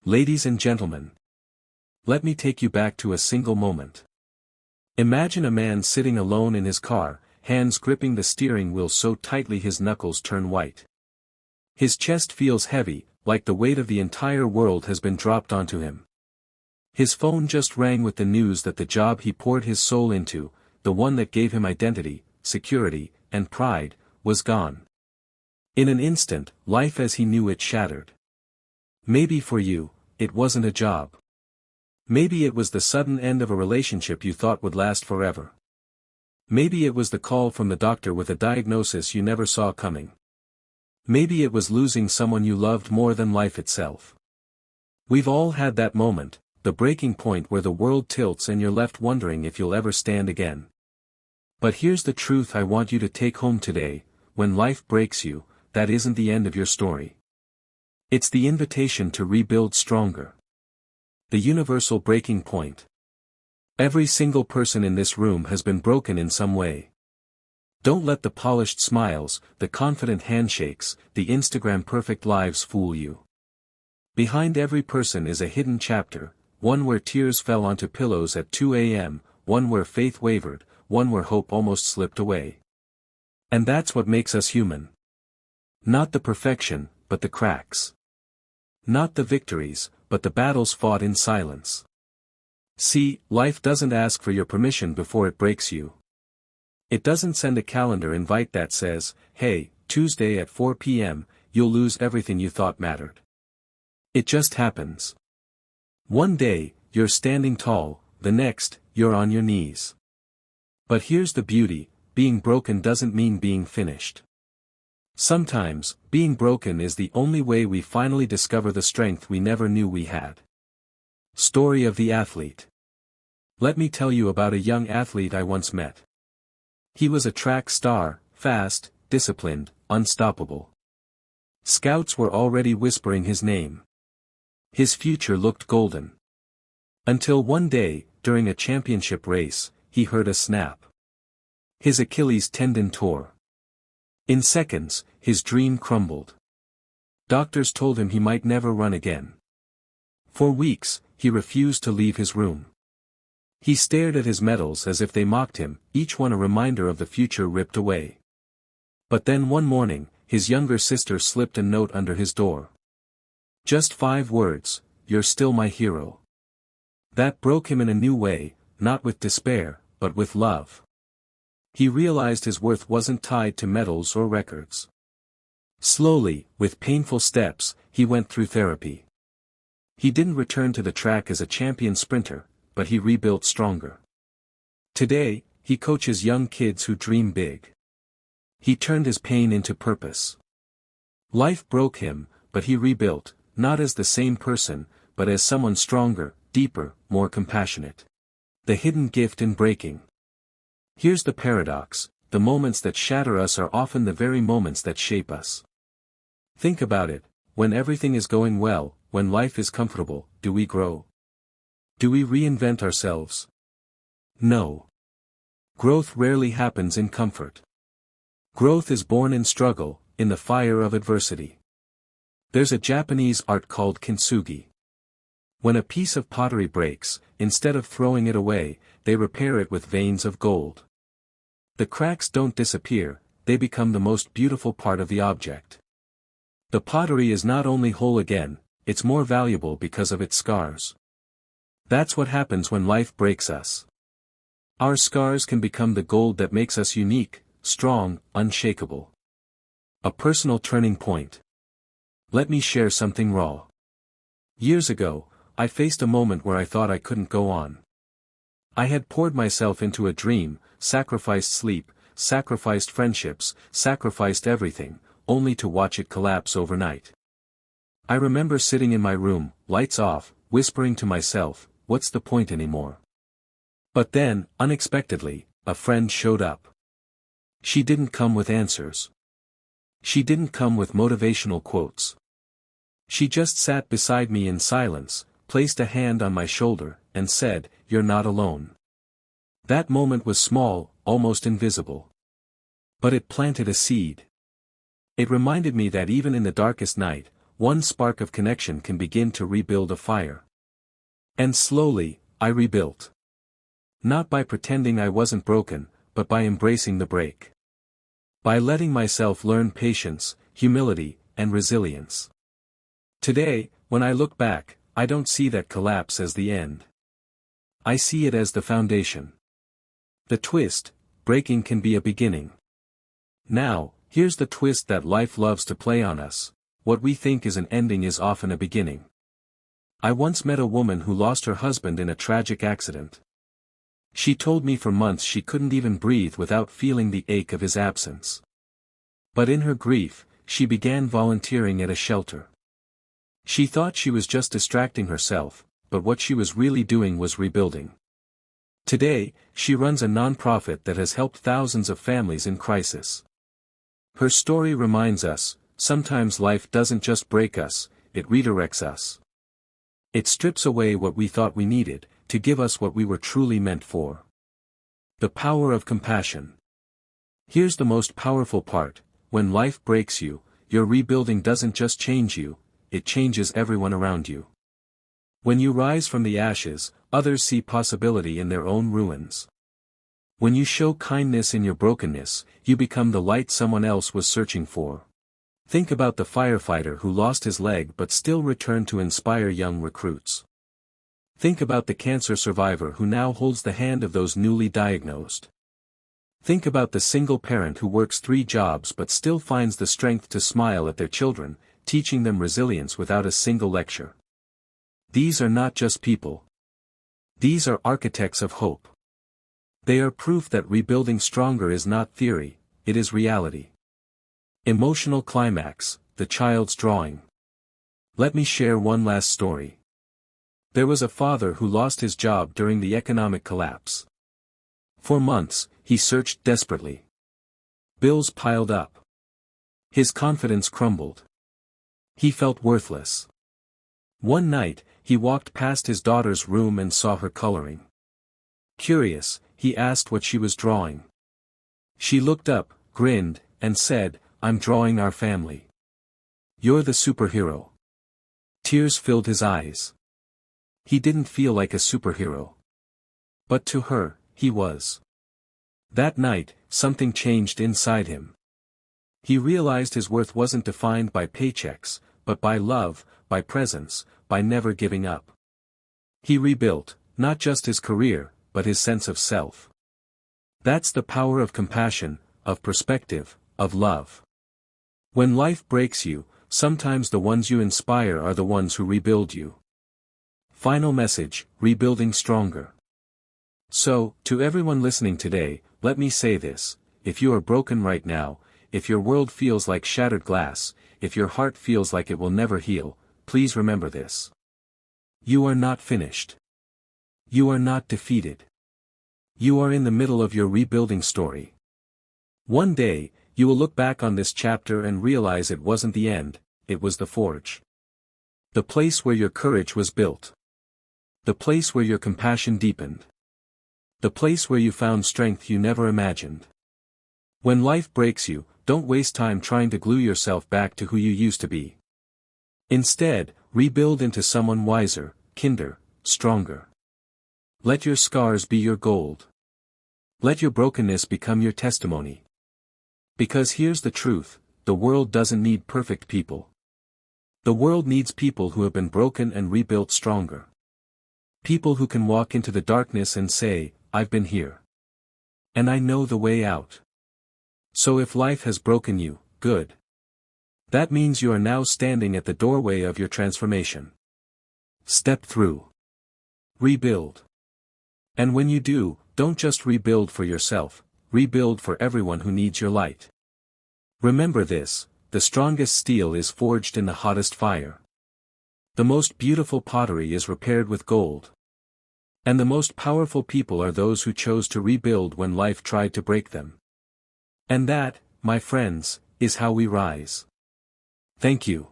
Ladies and gentlemen, let me take you back to a single moment. Imagine a man sitting alone in his car, hands gripping the steering wheel so tightly his knuckles turn white. His chest feels heavy, like the weight of the entire world has been dropped onto him. His phone just rang with the news that the job he poured his soul into, the one that gave him identity, security, and pride, was gone. In an instant, life as he knew it shattered. Maybe for you, it wasn't a job. Maybe it was the sudden end of a relationship you thought would last forever. Maybe it was the call from the doctor with a diagnosis you never saw coming. Maybe it was losing someone you loved more than life itself. We've all had that moment, the breaking point where the world tilts and you're left wondering if you'll ever stand again. But here's the truth I want you to take home today: when life breaks you, that isn't the end of your story. It's the invitation to rebuild stronger. The universal breaking point. Every single person in this room has been broken in some way. Don't let the polished smiles, the confident handshakes, the Instagram perfect lives fool you. Behind every person is a hidden chapter, one where tears fell onto pillows at 2 a.m., one where faith wavered, one where hope almost slipped away. And that's what makes us human. Not the perfection, but the cracks. Not the victories, but the battles fought in silence. See, life doesn't ask for your permission before it breaks you. It doesn't send a calendar invite that says, "Hey, Tuesday at 4 p.m., you'll lose everything you thought mattered." It just happens. One day, you're standing tall, the next, you're on your knees. But here's the beauty: being broken doesn't mean being finished. Sometimes, being broken is the only way we finally discover the strength we never knew we had. Story of the athlete. Let me tell you about a young athlete I once met. He was a track star, fast, disciplined, unstoppable. Scouts were already whispering his name. His future looked golden. Until one day, during a championship race, he heard a snap. His Achilles tendon tore. In seconds, his dream crumbled. Doctors told him he might never run again. For weeks, he refused to leave his room. He stared at his medals as if they mocked him, each one a reminder of the future ripped away. But then one morning, his younger sister slipped a note under his door. Just 5 words: "You're still my hero." That broke him in a new way, not with despair, but with love. He realized his worth wasn't tied to medals or records. Slowly, with painful steps, he went through therapy. He didn't return to the track as a champion sprinter, but he rebuilt stronger. Today, he coaches young kids who dream big. He turned his pain into purpose. Life broke him, but he rebuilt, not as the same person, but as someone stronger, deeper, more compassionate. The hidden gift in breaking. Here's the paradox: the moments that shatter us are often the very moments that shape us. Think about it: when everything is going well, when life is comfortable, do we grow? Do we reinvent ourselves? No. Growth rarely happens in comfort. Growth is born in struggle, in the fire of adversity. There's a Japanese art called kintsugi. When a piece of pottery breaks, instead of throwing it away, they repair it with veins of gold. The cracks don't disappear, they become the most beautiful part of the object. The pottery is not only whole again, it's more valuable because of its scars. That's what happens when life breaks us. Our scars can become the gold that makes us unique, strong, unshakable. A personal turning point. Let me share something raw. Years ago, I faced a moment where I thought I couldn't go on. I had poured myself into a dream, sacrificed sleep, sacrificed friendships, sacrificed everything, only to watch it collapse overnight. I remember sitting in my room, lights off, whispering to myself, "What's the point anymore?" But then, unexpectedly, a friend showed up. She didn't come with answers. She didn't come with motivational quotes. She just sat beside me in silence, placed a hand on my shoulder, and said, "You're not alone." That moment was small, almost invisible. But it planted a seed. It reminded me that even in the darkest night, one spark of connection can begin to rebuild a fire. And slowly, I rebuilt. Not by pretending I wasn't broken, but by embracing the break. By letting myself learn patience, humility, and resilience. Today, when I look back, I don't see that collapse as the end. I see it as the foundation. The twist: breaking can be a beginning. Now, here's the twist that life loves to play on us: what we think is an ending is often a beginning. I once met a woman who lost her husband in a tragic accident. She told me for months she couldn't even breathe without feeling the ache of his absence. But in her grief, she began volunteering at a shelter. She thought she was just distracting herself, but what she was really doing was rebuilding. Today, she runs a nonprofit that has helped thousands of families in crisis. Her story reminds us, sometimes life doesn't just break us, it redirects us. It strips away what we thought we needed, to give us what we were truly meant for. The power of compassion. Here's the most powerful part: when life breaks you, your rebuilding doesn't just change you, it changes everyone around you. When you rise from the ashes, others see possibility in their own ruins. When you show kindness in your brokenness, you become the light someone else was searching for. Think about the firefighter who lost his leg but still returned to inspire young recruits. Think about the cancer survivor who now holds the hand of those newly diagnosed. Think about the single parent who works 3 jobs but still finds the strength to smile at their children, teaching them resilience without a single lecture. These are not just people. These are architects of hope. They are proof that rebuilding stronger is not theory, it is reality. Emotional climax: the child's drawing. Let me share one last story. There was a father who lost his job during the economic collapse. For months, he searched desperately. Bills piled up. His confidence crumbled. He felt worthless. One night, he walked past his daughter's room and saw her coloring. Curious, he asked what she was drawing. She looked up, grinned, and said, "I'm drawing our family." "You're the superhero." Tears filled his eyes. He didn't feel like a superhero. But to her, he was. That night, something changed inside him. He realized his worth wasn't defined by paychecks, but by love, by presence, by never giving up. He rebuilt, not just his career, but his sense of self. That's the power of compassion, of perspective, of love. When life breaks you, sometimes the ones you inspire are the ones who rebuild you. Final message: rebuilding stronger. So, to everyone listening today, let me say this: if you are broken right now, if your world feels like shattered glass, if your heart feels like it will never heal, please remember this. You are not finished. You are not defeated. You are in the middle of your rebuilding story. One day, you will look back on this chapter and realize it wasn't the end, it was the forge. The place where your courage was built. The place where your compassion deepened. The place where you found strength you never imagined. When life breaks you, don't waste time trying to glue yourself back to who you used to be. Instead, rebuild into someone wiser, kinder, stronger. Let your scars be your gold. Let your brokenness become your testimony. Because here's the truth: the world doesn't need perfect people. The world needs people who have been broken and rebuilt stronger. People who can walk into the darkness and say, "I've been here. And I know the way out." So if life has broken you, good. That means you are now standing at the doorway of your transformation. Step through. Rebuild. And when you do, don't just rebuild for yourself, rebuild for everyone who needs your light. Remember this: the strongest steel is forged in the hottest fire. The most beautiful pottery is repaired with gold. And the most powerful people are those who chose to rebuild when life tried to break them. And that, my friends, is how we rise. Thank you.